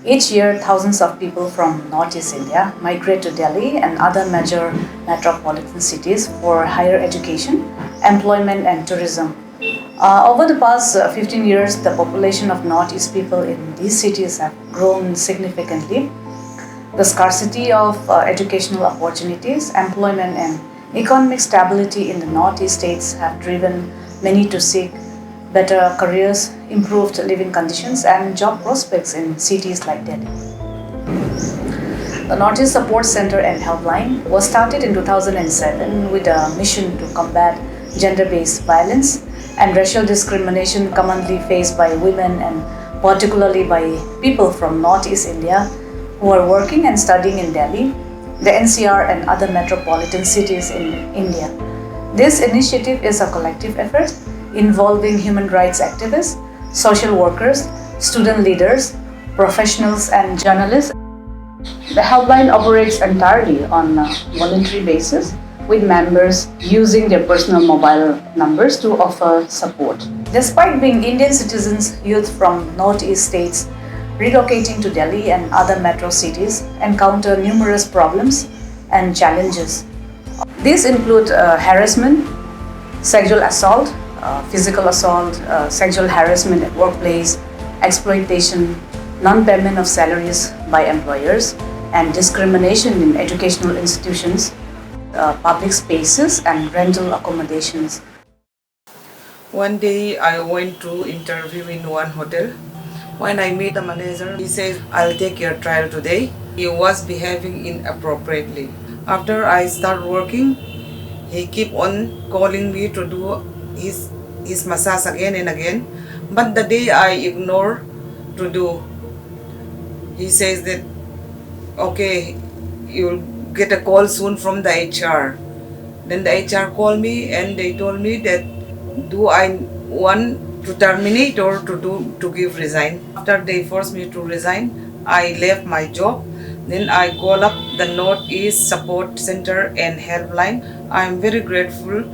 Each year, thousands of people from Northeast India migrate to Delhi and other major metropolitan cities for higher education, employment, and tourism. Over the past 15 years, the population of Northeast people in these cities have grown significantly. The scarcity of educational opportunities, employment, and economic stability in the Northeast states have driven many to seek better careers, improved living conditions, and job prospects in cities like Delhi. The Northeast Support Centre and Helpline was started in 2007 with a mission to combat gender-based violence and racial discrimination commonly faced by women and particularly by people from Northeast India who are working and studying in Delhi, the NCR, and other metropolitan cities in India. This initiative is a collective effort involving human rights activists, social workers, student leaders, professionals, and journalists. The helpline operates entirely on a voluntary basis, with members using their personal mobile numbers to offer support. Despite being Indian citizens, youth from Northeast states relocating to Delhi and other metro cities encounter numerous problems and challenges. These include harassment, sexual assault, physical assault, sexual harassment at workplace, exploitation, non-payment of salaries by employers, and discrimination in educational institutions, public spaces, and rental accommodations. One day I went to interview in one hotel. When I met the manager, he said, "I'll take your trial today." He was behaving inappropriately. After I start working, he keep on calling me to do his massage again and again. But the day I ignore to do, he says that, okay, you'll get a call soon from the HR. Then the HR called me and they told me that, do I want to terminate or to give resign? After they forced me to resign, I left my job. Then I call up the Northeast Support Centre and Helpline. I am very grateful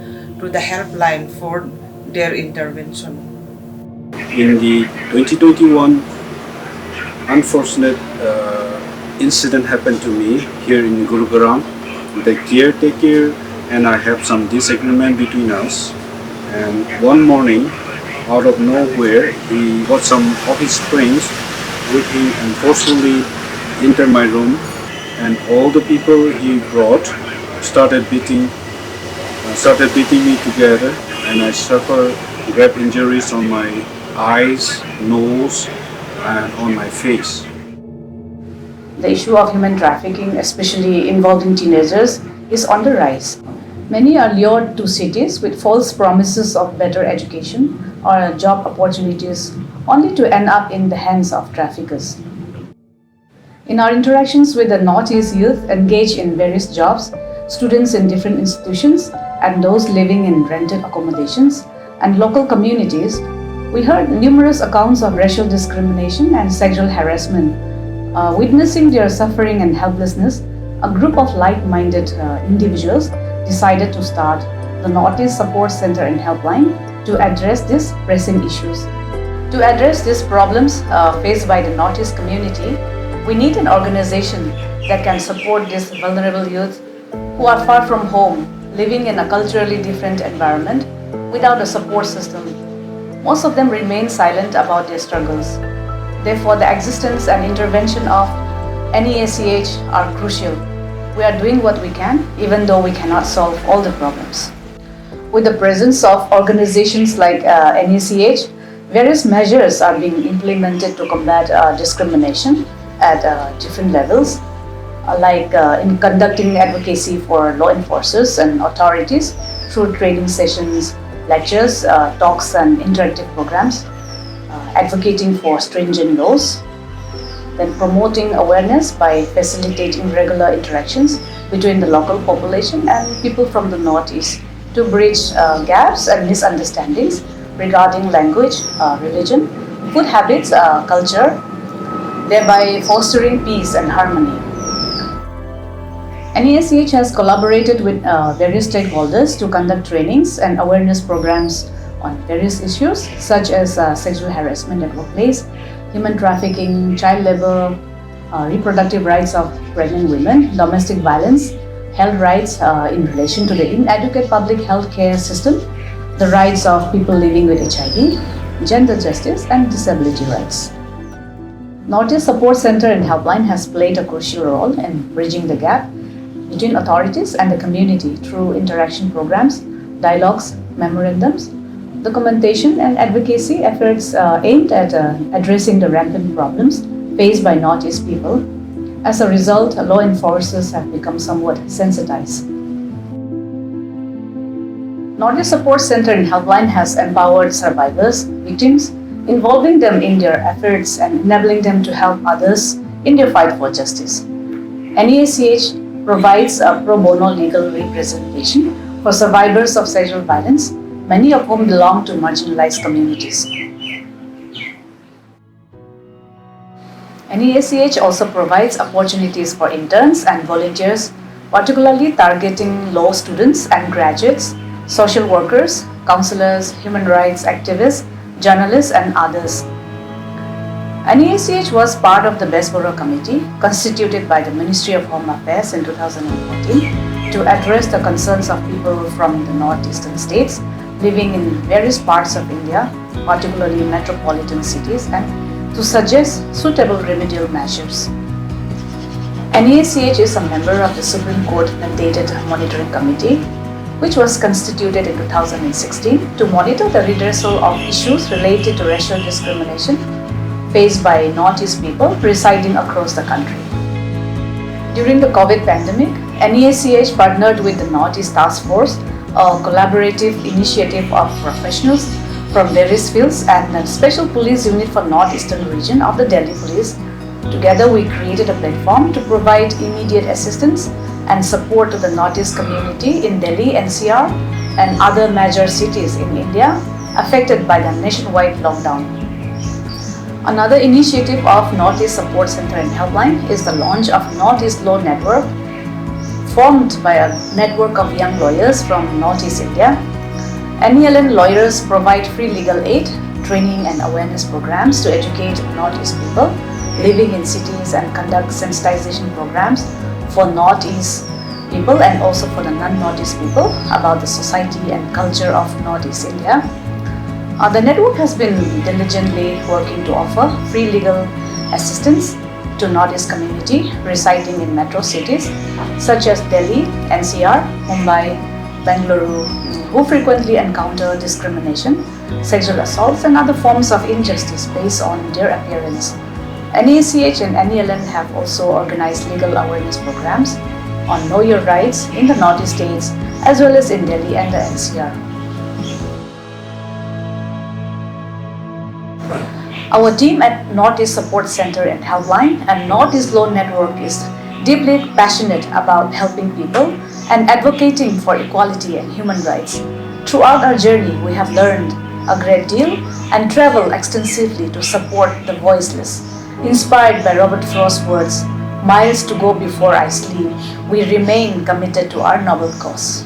to the helpline for their intervention. In the 2021 unfortunate incident happened to me here in Gurugram. The caretaker and I have some disagreement between us, and one morning out of nowhere he got some of his friends with him and forcefully entered my room, and all the people he brought started beating me together, and I suffered grave injuries on my eyes, nose, and on my face. The issue of human trafficking, especially involving teenagers, is on the rise. Many are lured to cities with false promises of better education or job opportunities, only to end up in the hands of traffickers. In our interactions with the Northeast youth engaged in various jobs, students in different institutions, and those living in rented accommodations and local communities, we heard numerous accounts of racial discrimination and sexual harassment. Witnessing their suffering and helplessness, a group of like-minded individuals decided to start the Northeast Support Centre and Helpline to address these pressing issues. To address these problems faced by the Northeast community, we need an organization that can support these vulnerable youth who are far from home, living in a culturally different environment without a support system. Most of them remain silent about their struggles. Therefore, the existence and intervention of NESCH are crucial. We are doing what we can, even though we cannot solve all the problems. With the presence of organizations like NESCH, various measures are being implemented to combat discrimination at different levels, like in conducting advocacy for law enforcers and authorities through training sessions, lectures, talks, and interactive programs, advocating for stringent laws, then promoting awareness by facilitating regular interactions between the local population and people from the Northeast to bridge gaps and misunderstandings regarding language, religion, food habits, culture, thereby fostering peace and harmony. NESCH has collaborated with various stakeholders to conduct trainings and awareness programs on various issues such as sexual harassment at workplace, human trafficking, child labor, reproductive rights of pregnant women, domestic violence, health rights in relation to the inadequate public health care system, the rights of people living with HIV, gender justice, and disability rights. Northeast Support Centre and Helpline has played a crucial role in bridging the gap between authorities and the community through interaction programs, dialogues, memorandums, documentation, and advocacy efforts aimed at addressing the rampant problems faced by Northeast people. As a result, law enforcers have become somewhat sensitized. Northeast Support Centre and Helpline has empowered survivors, victims, involving them in their efforts and enabling them to help others in their fight for justice. NESCH provides a pro bono legal representation for survivors of sexual violence, many of whom belong to marginalized communities. NESCH also provides opportunities for interns and volunteers, particularly targeting law students and graduates, social workers, counselors, human rights activists, journalists, and others. NESCH was part of the Bessborough Committee, constituted by the Ministry of Home Affairs in 2014, to address the concerns of people from the northeastern states living in various parts of India, particularly metropolitan cities, and to suggest suitable remedial measures. NESCH is a member of the Supreme Court mandated Monitoring Committee, which was constituted in 2016 to monitor the redressal of issues related to racial discrimination faced by Northeast people residing across the country. During the COVID pandemic, NESCH partnered with the Northeast Task Force, a collaborative initiative of professionals from various fields, and a special police unit for Northeastern region of the Delhi Police. Together, we created a platform to provide immediate assistance and support to the Northeast community in Delhi, NCR, and other major cities in India affected by the nationwide lockdown. Another initiative of Northeast Support Centre and Helpline is the launch of Northeast Law Network, formed by a network of young lawyers from Northeast India. NELN lawyers provide free legal aid, training, and awareness programs to educate Northeast people living in cities and conduct sensitization programs for Northeast people and also for the non-Northeast people about the society and culture of Northeast India. The network has been diligently working to offer free legal assistance to Northeast community residing in metro cities such as Delhi, NCR, Mumbai, Bengaluru, who frequently encounter discrimination, sexual assaults, and other forms of injustice based on their appearance. NESCH and NELN have also organized legal awareness programs on Know Your Rights in the Northeast states as well as in Delhi and the NCR. Our team at Northeast Support Centre and Helpline and Northeast Law Network is deeply passionate about helping people and advocating for equality and human rights. Throughout our journey, we have learned a great deal and traveled extensively to support the voiceless. Inspired by Robert Frost's words, "Miles to go before I sleep," we remain committed to our noble cause.